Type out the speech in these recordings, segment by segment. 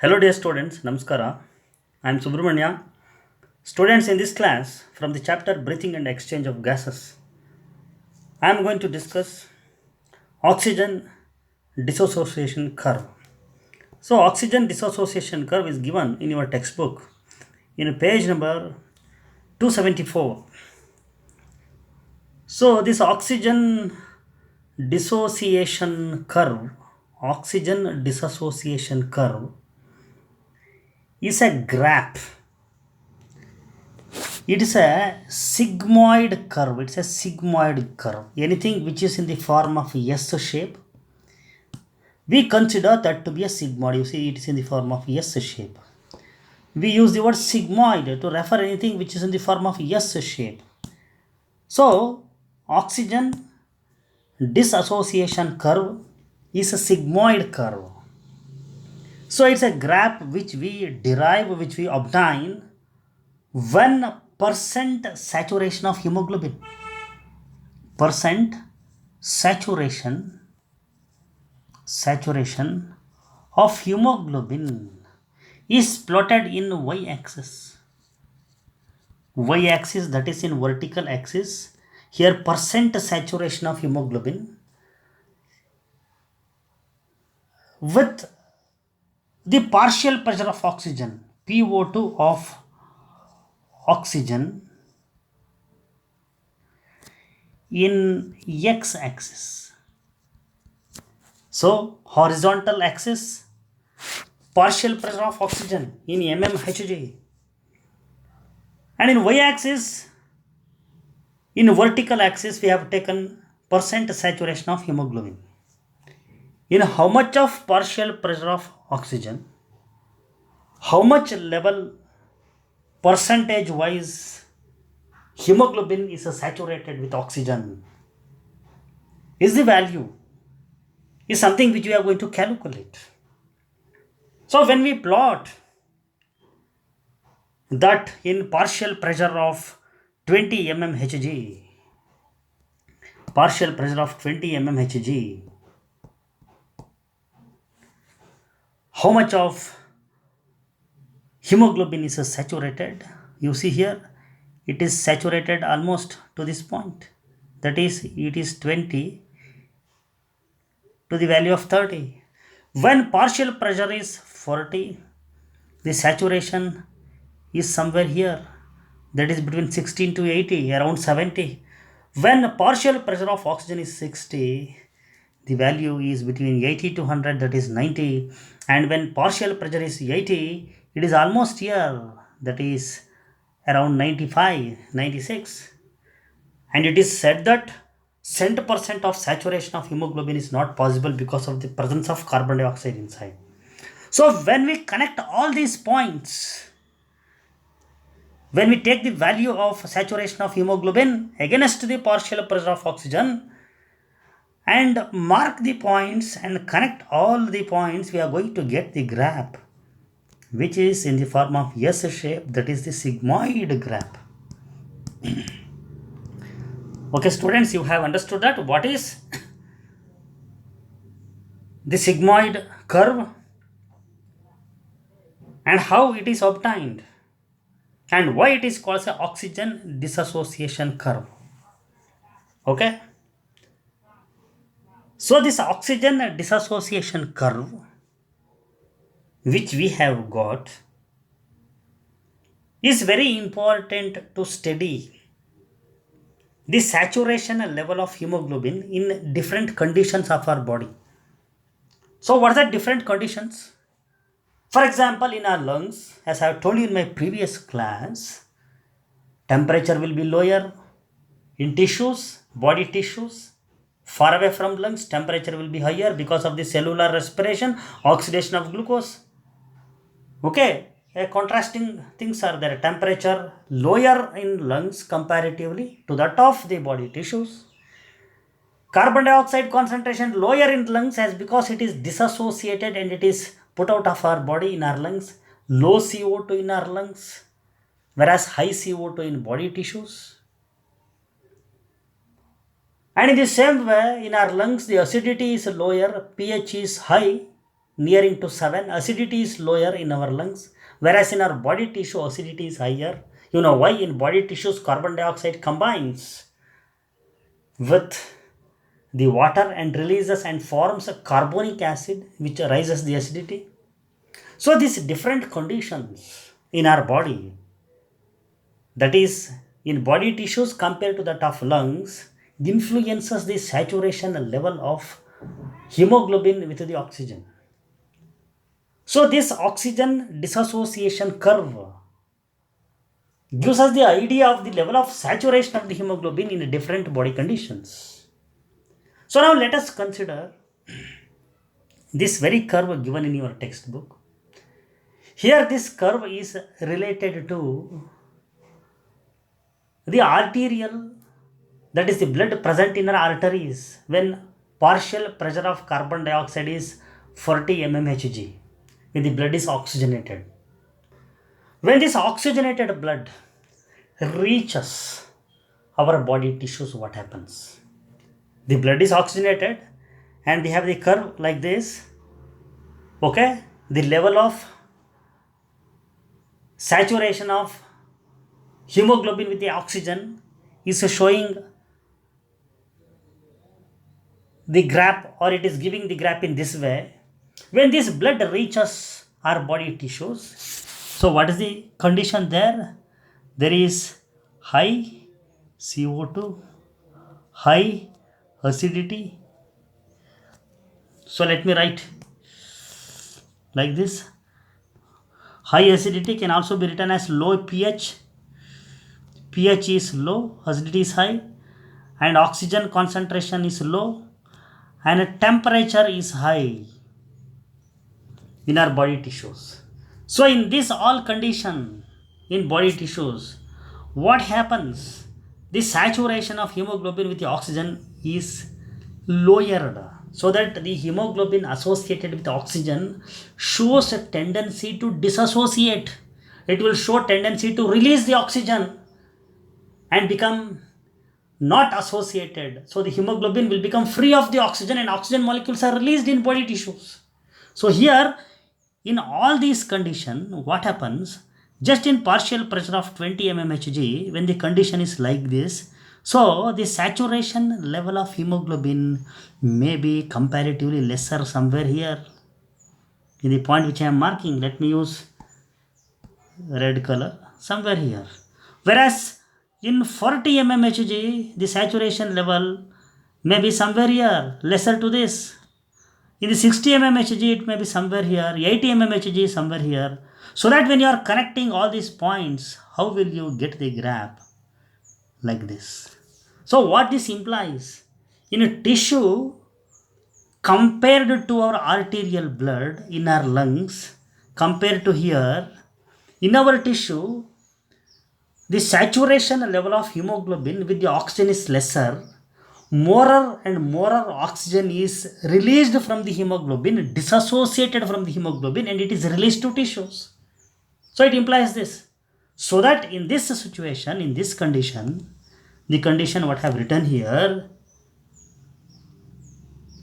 Hello dear students, Namaskara. I am Subramanya. Students, in this class from the chapter Breathing and Exchange of Gases, I am going to discuss oxygen dissociation curve. So oxygen dissociation curve is given in your textbook in page number 274. So this oxygen dissociation curve is a graph. It is a sigmoid curve. It's a sigmoid curve. Anything which is in the form of S shape, we consider that to be a sigmoid. You see, it is in the form of S shape. We use the word sigmoid to refer anything which is in the form of S shape. So, oxygen dissociation curve is a sigmoid curve. So, it's a graph which we derive, which we obtain when percent saturation of hemoglobin. Percent saturation of hemoglobin is plotted in y-axis. Y-axis, that is in vertical axis. Here percent saturation of hemoglobin with the partial pressure of oxygen, PO2 of oxygen in x-axis. So horizontal axis, partial pressure of oxygen in mmHg, and in y-axis, in vertical axis, we have taken percent saturation of hemoglobin. In how much of partial pressure of oxygen, how much level percentage wise hemoglobin is saturated with oxygen is the value, is something which we are going to calculate. So when we plot that in partial pressure of 20 mmHg, partial pressure of 20 mmHg, how much of hemoglobin is saturated? You see here, it is saturated almost to this point. That is, it is 20 to the value of 30. When partial pressure is 40, the saturation is somewhere here. That is between 16 to 80, around 70. When partial pressure of oxygen is 60, the value is between 80 to 100, that is 90. And when partial pressure is 80, it is almost here, that is around 95, 96. And it is said that 100% of saturation of hemoglobin is not possible because of the presence of carbon dioxide inside. So when we connect all these points, when we take the value of saturation of hemoglobin against the partial pressure of oxygen and mark the points and connect all the points, we are going to get the graph which is in the form of S shape, that is the sigmoid graph. Okay, students, you have understood that what is the sigmoid curve and how it is obtained and why it is called the oxygen dissociation curve. Okay, so this oxygen dissociation curve which we have got is very important to study the saturation level of hemoglobin in different conditions of our body. So what are the different conditions? For example, in our lungs, as I have told you in my previous class, temperature will be lower. In tissues, body tissues, far away from lungs, temperature will be higher because of the cellular respiration, oxidation of glucose. Okay, contrasting things are there. Temperature lower in lungs comparatively to that of the body tissues. Carbon dioxide concentration lower in lungs as because it is dissociated and it is put out of our body in our lungs. Low CO2 in our lungs, whereas high CO2 in body tissues. And in the same way, in our lungs, the acidity is lower, pH is high, nearing to 7, acidity is lower in our lungs, whereas in our body tissue, acidity is higher. You know why? In body tissues, carbon dioxide combines with the water and releases and forms a carbonic acid which raises the acidity. So these different conditions in our body, that is in body tissues compared to that of lungs, influences the saturation level of hemoglobin with the oxygen. So this oxygen dissociation curve gives us the idea of the level of saturation of the hemoglobin in different body conditions. So now let us consider this very curve given in your textbook. Here this curve is related to the arterial, that is the blood present in our arteries when partial pressure of carbon dioxide is 40 mmHg, when the blood is oxygenated. When this oxygenated blood reaches our body tissues, what happens? The blood is oxygenated and we have the curve like this. Okay, the level of saturation of hemoglobin with the oxygen is showing the graph, or it is giving the graph in this way. When this blood reaches our body tissues, so what is the condition there? There is high CO2, high acidity. So let me write like this. High acidity can also be written as low pH. pH is low, acidity is high, and oxygen concentration is low, and temperature is high in our body tissues. So in this all condition in body tissues, what happens? The saturation of hemoglobin with the oxygen is lowered, so that the hemoglobin associated with oxygen shows a tendency to disassociate. It will show tendency to release the oxygen and become not associated. So the hemoglobin will become free of the oxygen and oxygen molecules are released in body tissues. So here in all these conditions, what happens? Just in partial pressure of 20 mmHg, when the condition is like this, so the saturation level of hemoglobin may be comparatively lesser somewhere here. In the point which I am marking, let me use red color, somewhere here. Whereas in 40 mmHg, the saturation level may be somewhere here, lesser to this. In the 60 mmHg, it may be somewhere here, 80 mmHg somewhere here. So that when you are connecting all these points, how will you get the graph like this? So what this implies? In a tissue, compared to our arterial blood in our lungs, compared to here, in our tissue, the saturation level of hemoglobin with the oxygen is lesser. More and more oxygen is released from the hemoglobin, disassociated from the hemoglobin, and it is released to tissues. So it implies this. So that in this situation, in this condition, the condition what I have written here,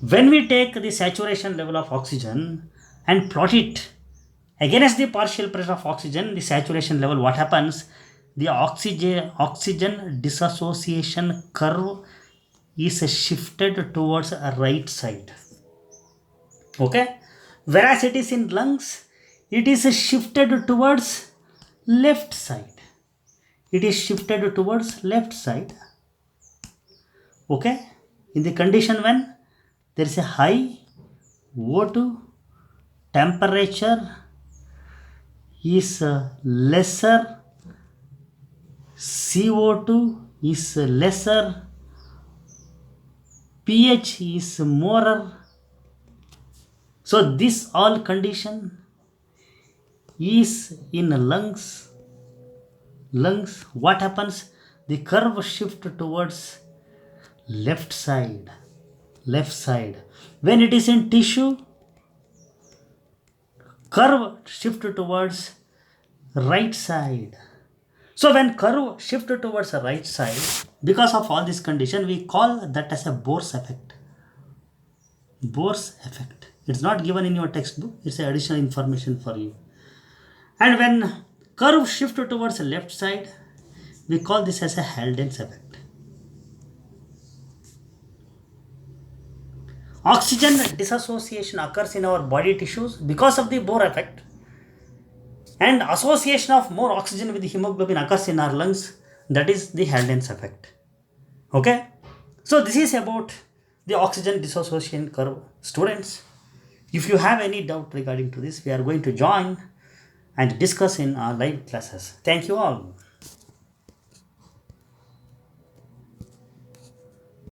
when we take the saturation level of oxygen and plot it against the partial pressure of oxygen, the saturation level, what happens? The oxygen dissociation curve is shifted towards a right side. Okay, whereas it is in lungs, it is shifted towards left side. It is shifted towards left side. Okay, in the condition when there is a high O2, temperature is lesser, CO2 is lesser, pH is more. So this all condition is in lungs. What happens? The curve shift towards left side. When it is in tissue, curve shift towards right side. So when curve shift towards the right side, because of all this condition, we call that as a Bohr's effect. It's not given in your textbook. It's additional information for you. And when curve shift towards the left side, we call this as a Halden's effect. Oxygen dissociation occurs in our body tissues because of the Bohr effect, and association of more oxygen with hemoglobin occurs in our lungs. That is the Halden's effect. Okay, so this is about the oxygen dissociation curve. Students, if you have any doubt regarding to this, we are going to join and discuss in our live classes. Thank you all.